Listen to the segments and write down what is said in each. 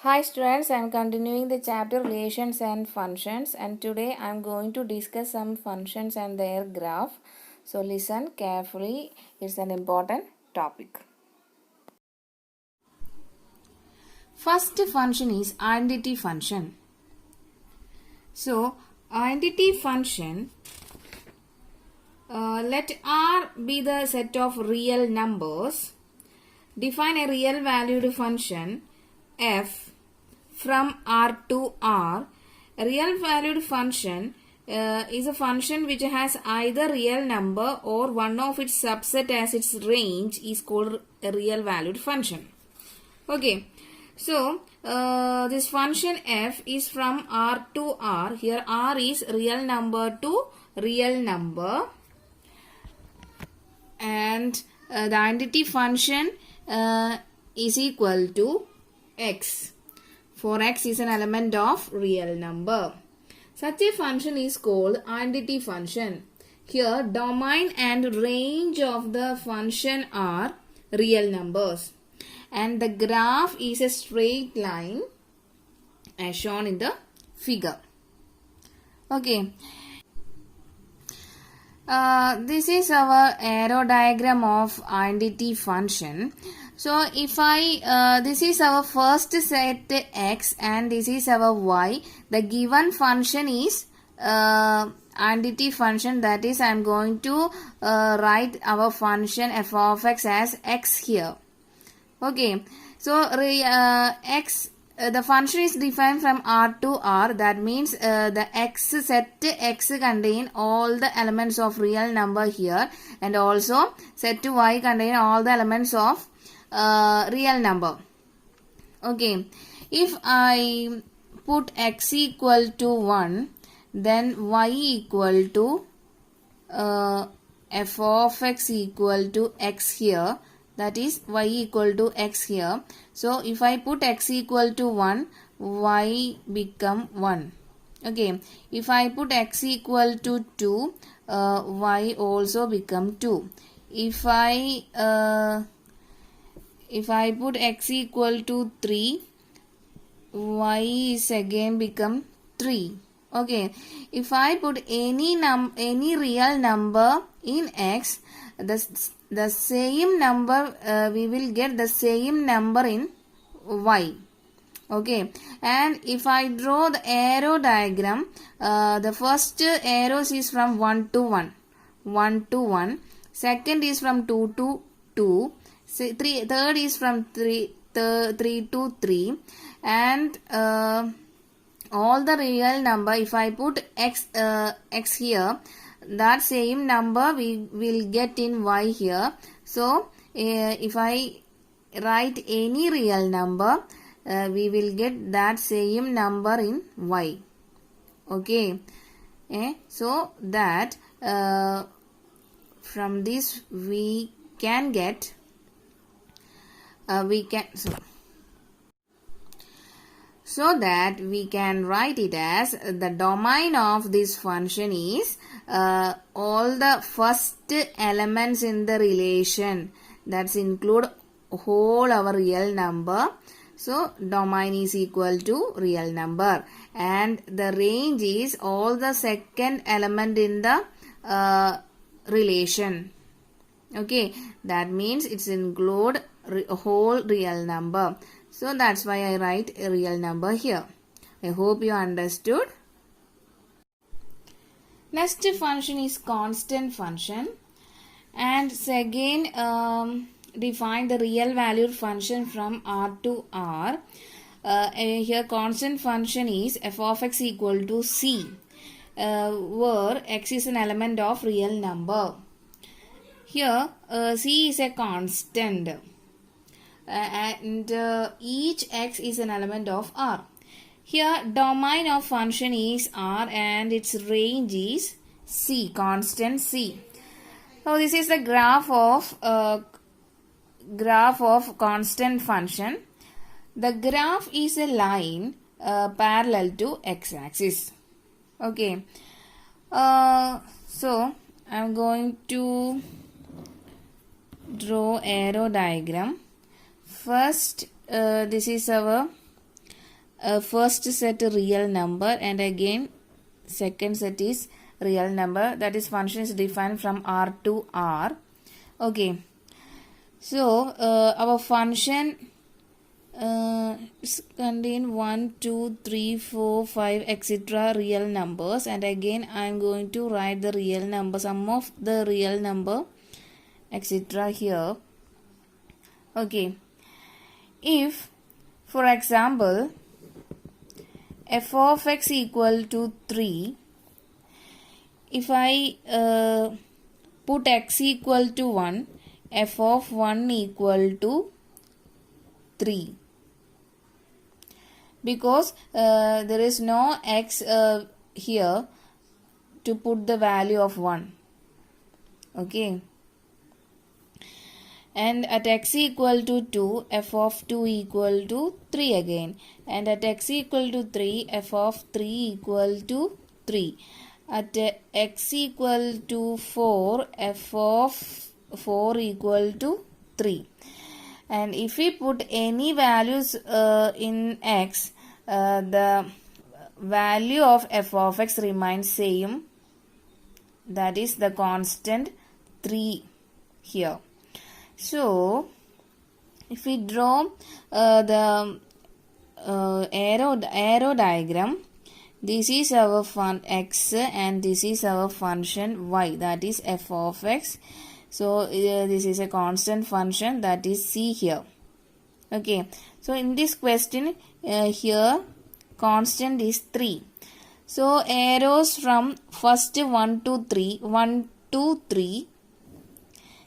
Hi students, I am continuing the chapter relations and functions, and today I am going to discuss some functions and their graph. So listen carefully, it's an important topic. First function is identity function. So identity function, let R be the set of real numbers. Define a real valued function f from R to R. A real valued function is a function which has either real number or one of its subset as its range is called a real valued function. Okay. So, this function f is from R to R. Here R is real number to real number. And the identity function is equal to x, for x is an element of real number. Such a function is called identity function. Here domain and range of the function are real numbers, and the graph is a straight line as shown in the figure. Okay. This is our arrow diagram of identity function. So if this is our first set x and this is our y. The given function is identity function, that is I am going to write our function f of x as x here. Okay, so x, the function is defined from R to R. That means the x set x contain all the elements of real number here, and also set to y contain all the elements of real number. Okay, if I put x equal to 1, then y equal to f of x equal to x here. That is y equal to x here. So if I put x equal to 1, y become 1. Okay. If I put x equal to 2, y also become 2. If I put x equal to 3, y is again become 3. Okay. If I put any real number in x, the same number, we will get the same number in y. Okay, and if I draw the arrow diagram, the first arrows is from 1 to 1, 1 to 1, second is from 2 to 2, third is from 3 to 3, and all the real number, if I put x here, that same number we will get in y here. So if I write any real number, we will get that same number in y. Okay, so that from this we can get so that we can write it as the domain of this function is all the first elements in the relation, that's include whole our real number. So domain is equal to real number, and the range is all the second element in the relation. Okay, that means it's include whole real number. So that's why I write a real number here. I hope you understood. Next function is constant function, and again define the real valued function from R to R. Here constant function is f of x equal to c, where x is an element of real number. Here c is a constant. And each x is an element of R. Here domain of function is R and its range is C, constant C. So this is the graph of constant function. The graph is a line parallel to x-axis. Okay. So I am going to draw arrow diagram. First, this is our first set real number, and again second set is real number. That is, function is defined from R to R. Okay, so our function contain 1, 2, 3, 4, 5 etc. real numbers, and again I am going to write the real number, sum of the real number etc. here. Okay, if for example f of x equal to 3, if I put x equal to 1, f of 1 equal to 3, because there is no x here to put the value of 1. Okay, and at x equal to 2, f of 2 equal to 3 again, and at x equal to 3, f of 3 equal to 3. At x equal to 4, f of 4 equal to 3. And if we put any values in x, the value of f of x remains same, that is the constant 3 here. So if we draw the arrow diagram, this is our x and this is our function y, that is f of x. So this is a constant function, that is c here. Okay, so in this question here constant is 3. So arrows from first 1 to 3, 1 to 3,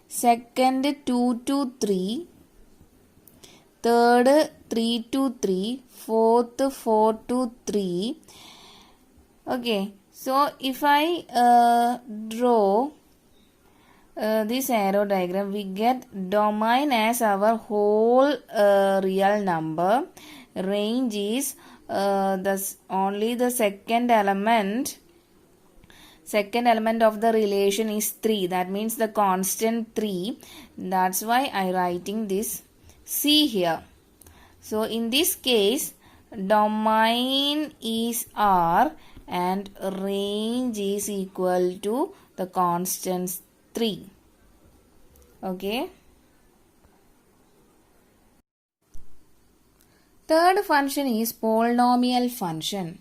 second 2 to 3, third 3 to 3, fourth 4 to 3. Okay, so if I draw this arrow diagram, we get domain as our whole real number. Range is only the second element of the relation is 3. That means the constant 3. That's why I writing this C here. So in this case, domain is R and range is equal to the constant 3. Okay. Third function is polynomial function.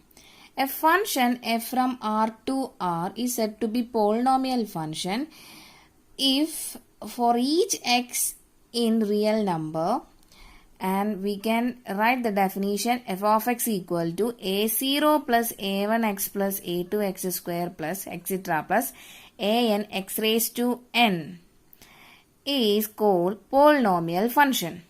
A function f from R to R is said to be polynomial function if for each x in real number, and we can write the definition f of x equal to a0 plus a1x plus a2x square plus etc. plus an x raised to n is called polynomial function.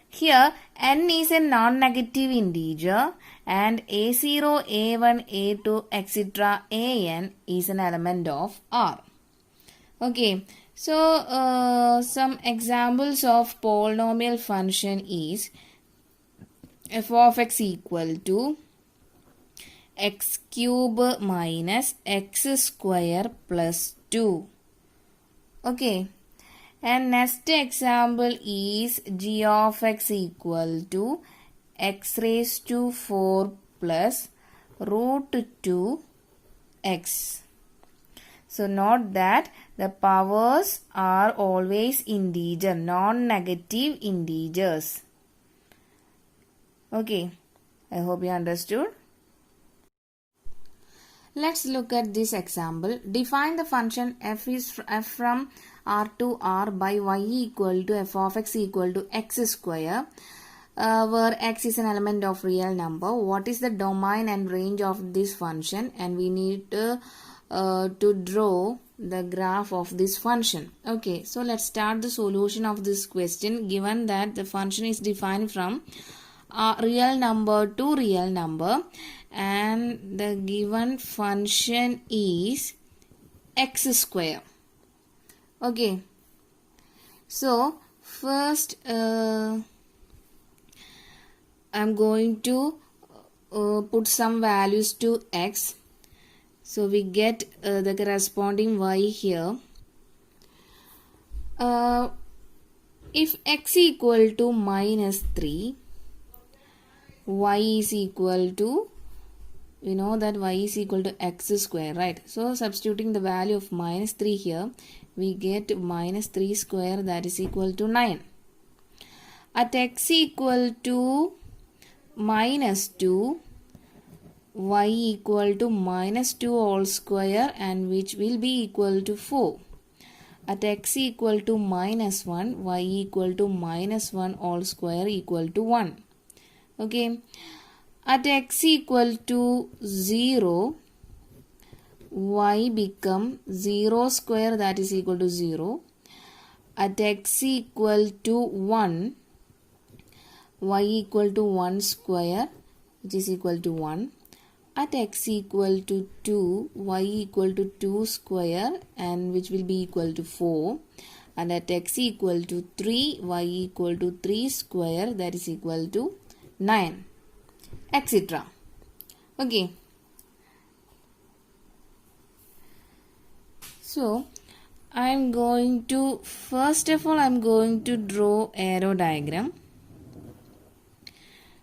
Here n is a non-negative integer and a0, a1, a2 etc. an is an element of R. Okay, so some examples of polynomial function is f of x equal to x cube minus x square plus 2. Okay, and next example is g of x equal to x raised to 4 plus root 2x. So note that the powers are always integer, non-negative integers. Okay, I hope you understood. Let's look at this example. Define the function f from R to R by y equal to f of x equal to x square, where x is an element of real number. What is the domain and range of this function? And we need to draw the graph of this function. Okay, so let's start the solution of this question. Given that the function is defined from real number to real number, and the given function is x square. Okay, so first I'm going to put some values to x. So we get the corresponding y here. If x equal to minus 3, y is equal to, we know that y is equal to x square, right? So substituting the value of minus 3 here, we get minus 3 square, that is equal to 9. At x equal to minus 2, y equal to minus 2 whole square, and which will be equal to 4. At x equal to minus 1, y equal to minus 1 whole square equal to 1. Okay. At x equal to 0, y become 0 square, that is equal to 0. At x equal to 1, y equal to 1 square, which is equal to 1. At x equal to 2, y equal to 2 square, and which will be equal to 4. And at x equal to 3, y equal to 3 square, that is equal to 9, etc. Okay. So, first of all, I am going to draw arrow diagram.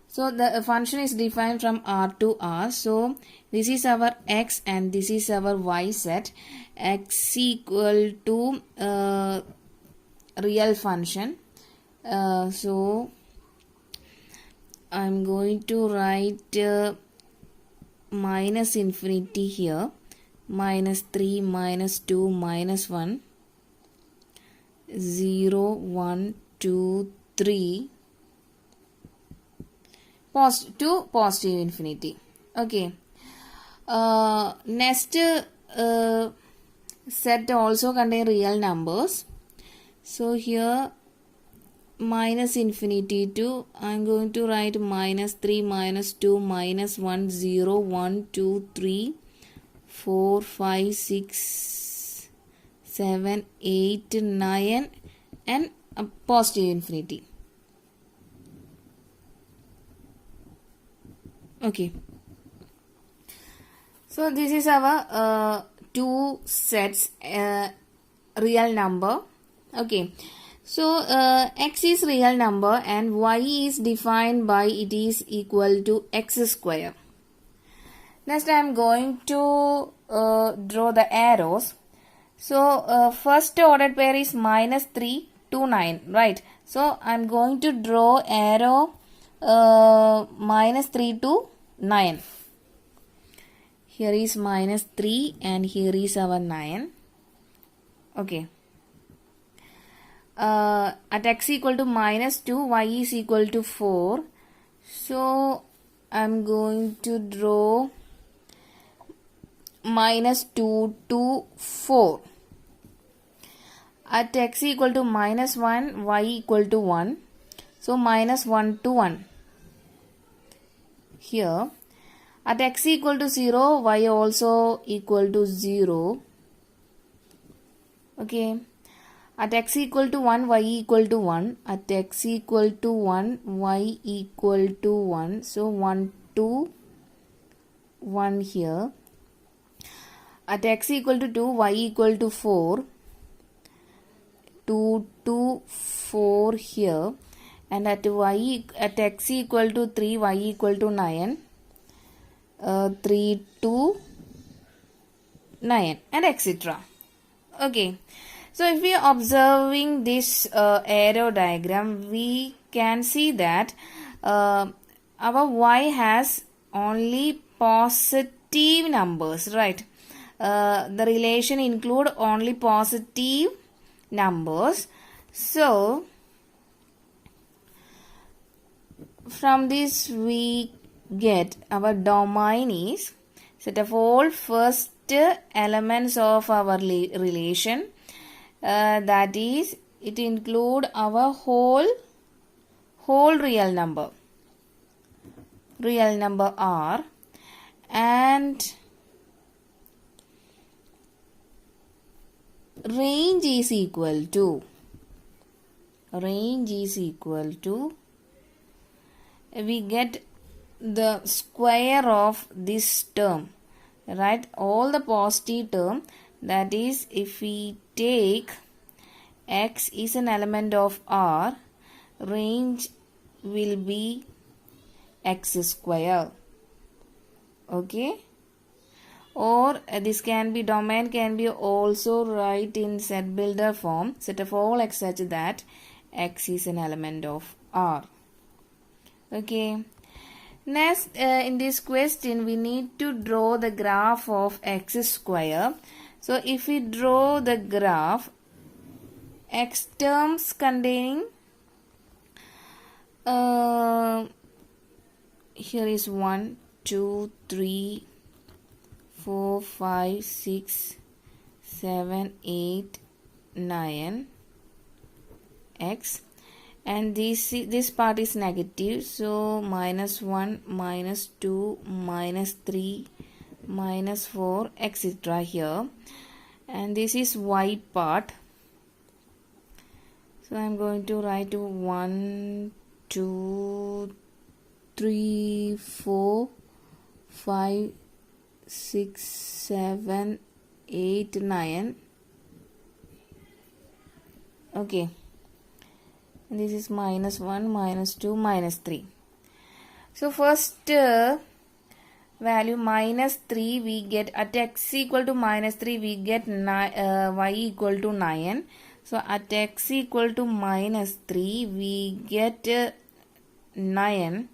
So, the function is defined from R to R. So, this is our x and this is our y set. X equal to real function. So, I am going to write minus infinity here. Minus 3, minus 2, minus 1. 0, 1, 2, 3. To positive infinity. Okay. Next set also contain real numbers. So here minus infinity to, I am going to write minus 3, minus 2, minus 1, 0, 1, 2, 3, 4, 5, 6, 7, 8, 9 and a positive infinity. Okay. So this is our two sets real number. Okay. So x is real number and y is defined by it is equal to x square. Next I am going to draw the arrows. So first ordered pair is minus 3 to 9, right? So I am going to draw arrow minus 3 to 9. Here is minus 3 and here is our 9. Okay. At x equal to minus 2, y is equal to 4. So I am going to draw minus 2 to 4. At x equal to minus 1, y equal to 1. So minus 1 to 1. Here at x equal to 0, y also equal to 0. Okay. At x equal to 1, y equal to 1. At x equal to 1, y equal to 1. So 1 to 1 here. At x equal to 2, y equal to 4. 2 to 4 here. And at x equal to 3, y equal to 9. 3 to 9 and etc. Okay. So if we are observing this arrow diagram, we can see that our y has only positive numbers, right? The relation include only positive numbers. So from this we get our domain is set of all first elements of our relation. That is, it include our whole real number R, and range is equal to we get the square of this term, right? All the positive term, that is, if we take x is an element of R, range will be x square. Okay, or this can be, domain can be also write in set builder form, set of all x such that x is an element of R. Okay, next in this question we need to draw the graph of x square. So if we draw the graph, x terms containing here is 1, 2, 3, 4, 5, 6, 7, 8, 9 x, and this part is negative, so -1, -2, -3, -4, etc. here, and this is y part. So I am going to write 1, 2, 3, 4, 5, 6, 7, 8, 9. Okay, and this is -1, -2, -3. So first value -3 we get at x equal to -3 we get y equal to 9. So at x equal to -3 we get 9.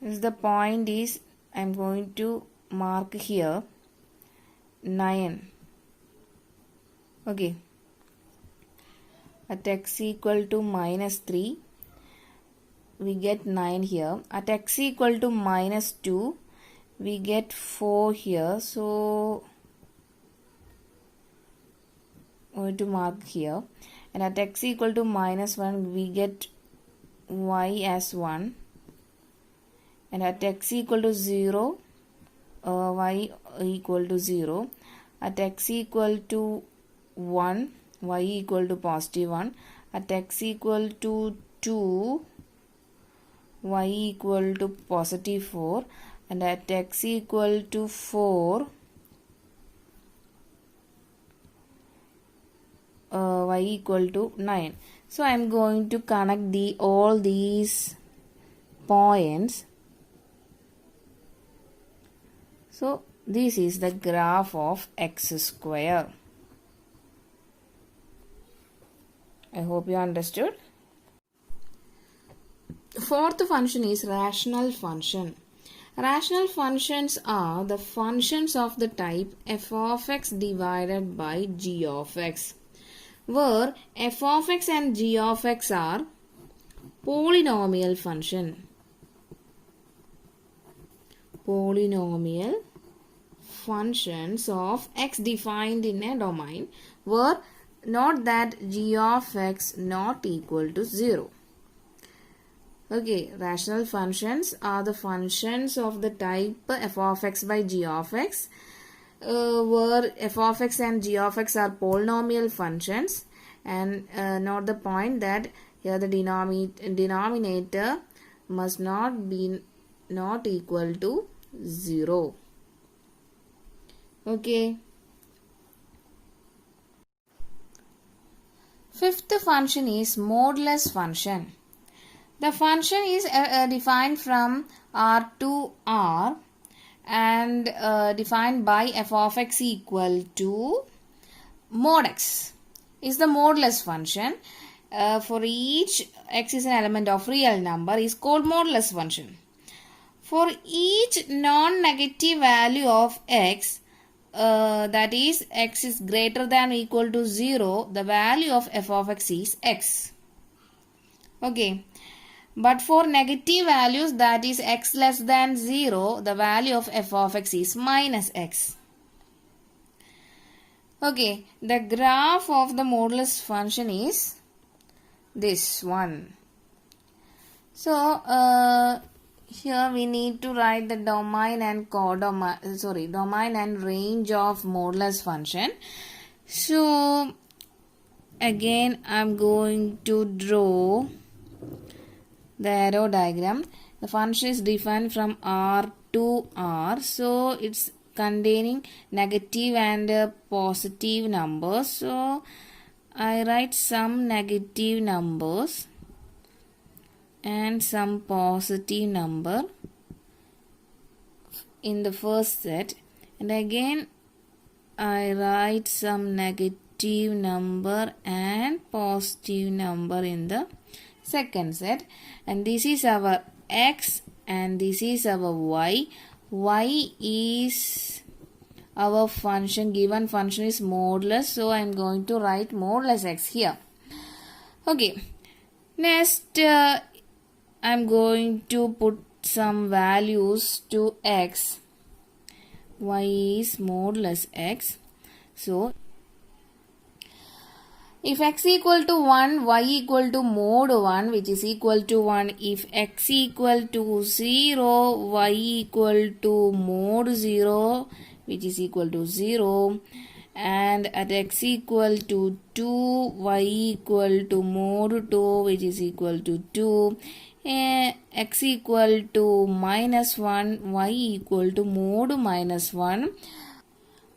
This the point is, I am going to mark here 9. Okay, at x equal to -3 we get 9 here. At x equal to -2 we get 4 here. So I'm going to mark here. And at x equal to -1 we get y as 1. And at x equal to 0 y equal to 0. At x equal to 1 y equal to +1. At x equal to 2 y equal to +4. And at x equal to 4 y equal to 9. So I am going to connect all these points. So this is the graph of x square. I hope you understood. Fourth function is rational function. Rational functions are the functions of the type f of x divided by g of x, where f of x and g of x are polynomial function. Polynomial functions of x defined in a domain where note that g of x not equal to 0. Okay, rational functions are the functions of the type f of x by g of x, where f of x and g of x are polynomial functions, and note the point that here the denominator must not be not equal to 0. Okay. Fifth function is modulus function. The function is defined from R to R and defined by f of x equal to mod x is the modulus function. For each x is an element of real number is called modulus function. For each non-negative value of x, that is x is greater than or equal to 0, the value of f of x is x. Okay. But for negative values, that is x less than 0, the value of f of x is minus x. Okay, the graph of the modulus function is this one. So, here we need to write the domain and domain and range of modulus function. So, again I am going to draw the arrow diagram. The function is defined from R to R. So it's containing negative and positive numbers. So I write some negative numbers. and some positive number in the first set, and again I write some negative number and positive number in the second set, and this is our x and this is our y. Y is our function, given function is modulus, so I am going to write modulus x here. Okay, next I am going to put some values to x. Y is modulus x. So if x equal to 1, y equal to mod 1, which is equal to 1. If x equal to 0, y equal to mod 0, which is equal to 0. And at x equal to 2, y equal to mod 2, which is equal to 2. X equal to minus 1, y equal to mod minus 1.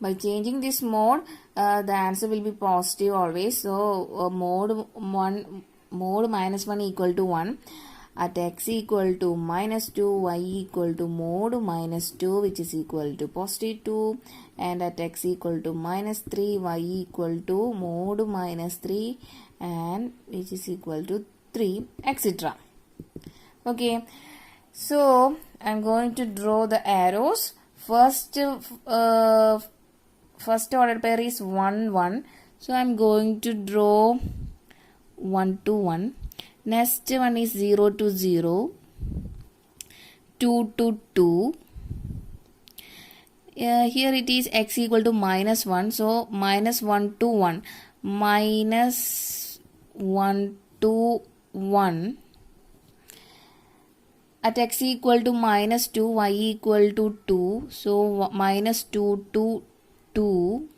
By changing this mode, the answer will be positive always. So mod minus 1 equal to 1. At x equal to minus 2, y equal to mod minus 2, which is equal to positive 2. And at x equal to minus 3, y equal to mod minus 3, and which is equal to 3, etc. Okay, so I am going to draw the arrows. First order pair is 1 1, so I am going to draw 1 to 1. Next one is 0 to 0, 2 to 2. Here it is x equal to minus 1, so minus 1 to 1, minus 1 to 1. At x equal to minus 2, y equal to 2, so minus 2 to 2.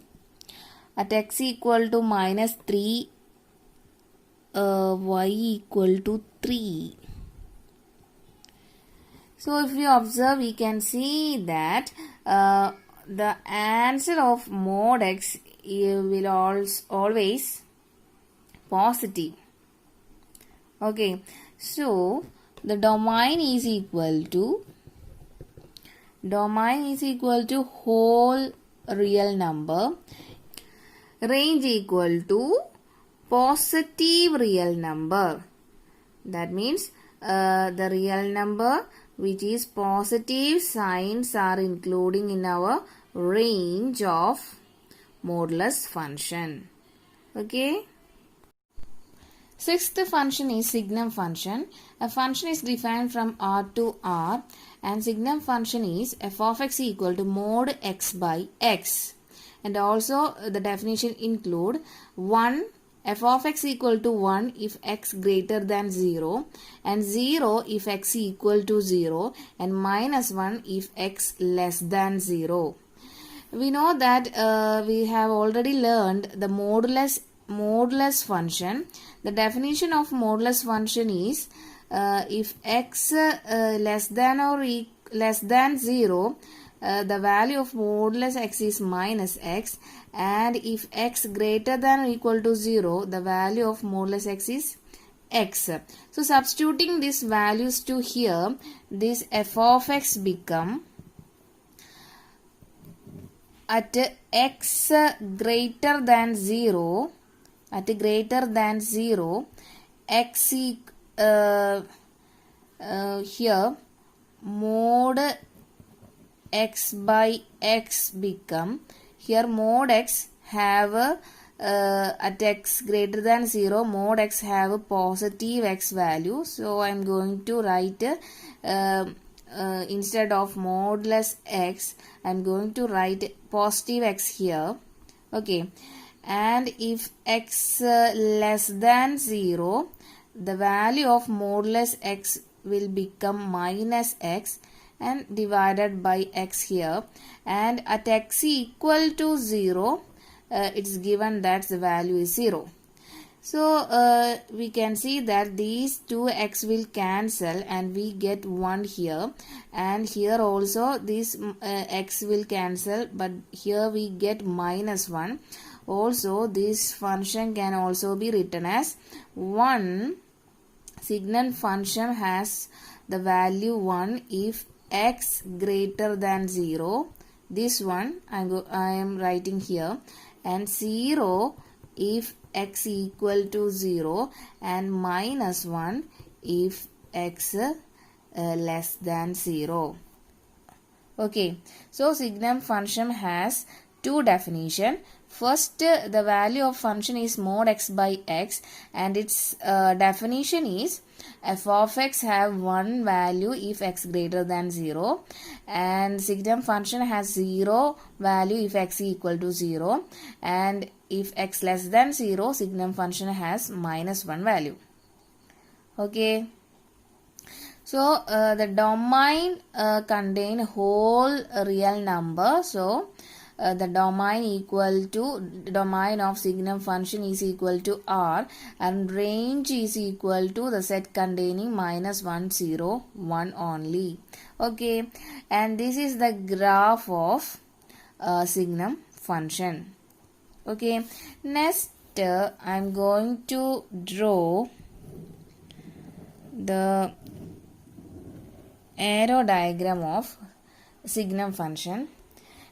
At x equal to minus 3, y equal to 3. So if you observe, we can see that the answer of mod x will always positive. Okay, so the domain is equal to whole real number, range equal to positive real number. That means the real number which is positive signs are including in our range of modulus function. Okay. Sixth function is signum function. A function is defined from R to R, and signum function is f of x equal to mod x by x. And also the definition include 1. F of x equal to 1 if x greater than 0, and 0 if x equal to 0, and minus 1 if x less than 0. We know that we have already learned the modulus function. The definition of modulus function is if x less than 0, the value of modulus x is minus x, and if x greater than or equal to 0, the value of modulus x is x. So substituting these values to here, this f of x become at x greater than 0, x here mod x by x become, here mod x have at x greater than 0, mod x have a positive x value. So I am going to write instead of modulus x, I am going to write positive x here. Okay, and if x less than 0, the value of modulus x will become minus x and divided by x here, and at x equal to 0, it's given that the value is 0. So we can see that these two x will cancel and we get 1 here, and here also this x will cancel, but here we get minus 1. Also this function can also be written as 1 Signum function has the value 1 if x greater than 0. This one I am writing here, and 0 if x equal to 0, and minus 1 if x less than 0. Okay, so signum function has two definition. First, the value of function is mod x by x, and its definition is f of x have one value if x greater than 0, and signum function has 0 value if x equal to 0, and if x less than 0, signum function has minus 1 value. Okay. So, the domain contain whole real number. So, the domain equal to domain of signum function is equal to R, and range is equal to the set containing minus 1, 0, 1 only. Okay, and this is the graph of signum function. Okay, next I am going to draw the arrow diagram of signum function.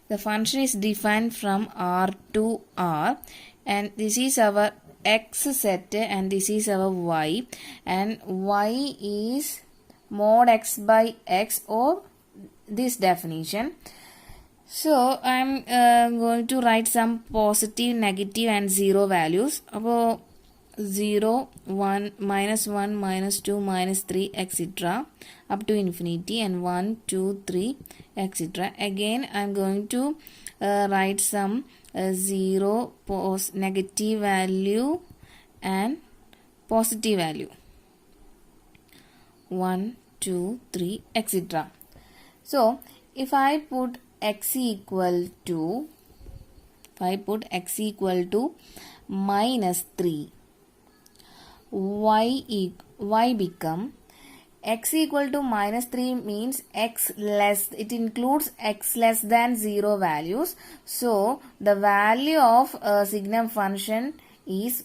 The function is defined from R to R, and this is our x set and this is our y, and y is mod x by x, or this definition. So I am going to write some positive, negative and 0 values. About 0, 1, minus 1, minus 2, minus 3, etc. up to infinity, and 1, 2, 3, etc. Again, I am going to write some 0, negative value and positive value. 1, 2, 3, etc. So, if I put x equal to minus 3, y become x equal to minus 3 means x less, it includes x less than 0 values. So, the value of signum function is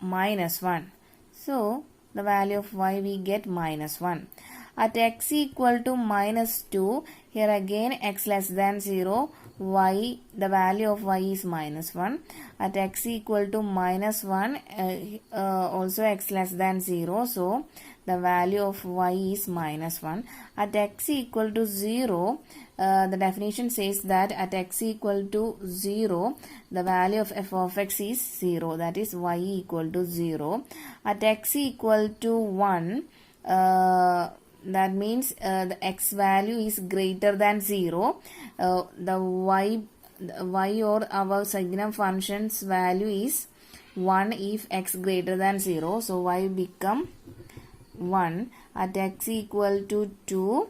minus 1. So, the value of y we get minus 1. At x equal to minus 2, here again x less than 0, y, the value of y is minus 1. At x equal to minus 1, also x less than 0, so the value of y is minus 1. At x equal to 0, the definition says that at x equal to 0, the value of f of x is 0, that is y equal to 0. At x equal to 1, that means the x value is greater than 0. The y or our signum function's value is 1 if x greater than 0. So, y become 1. At x equal to 2,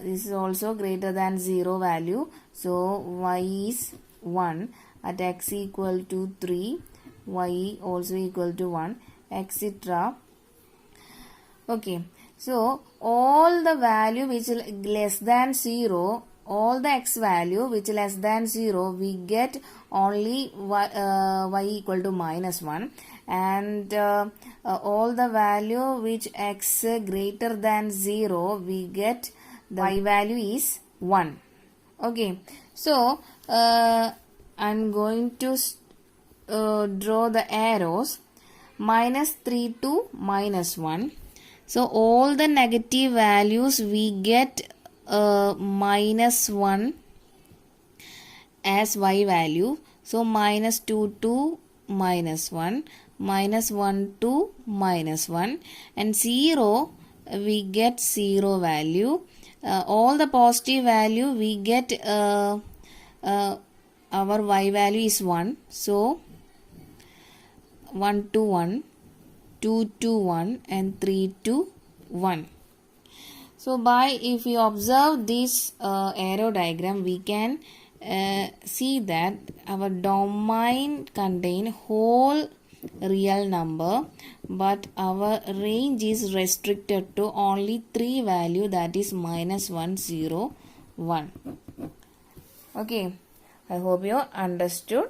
this is also greater than 0 value. So, y is 1. At x equal to 3, y also equal to 1, etc. Okay. So, all the value which is less than 0, all the x value which is less than 0, we get only y equal to minus 1, and all the value which x greater than 0, we get the y value is 1. Okay. So, I am going to draw the arrows minus 3 to minus 1. So, all the negative values we get minus 1 as y value. So, minus 2 to minus 1, minus 1 to minus 1, and 0 we get 0 value. All the positive value we get our y value is 1. So, 1 to 1. 2 to 1 and 3 to 1. So, if we observe this arrow diagram, we can see that our domain contain whole real number, but our range is restricted to only 3 value, that is minus 1, 0, 1. Okay, I hope you understood.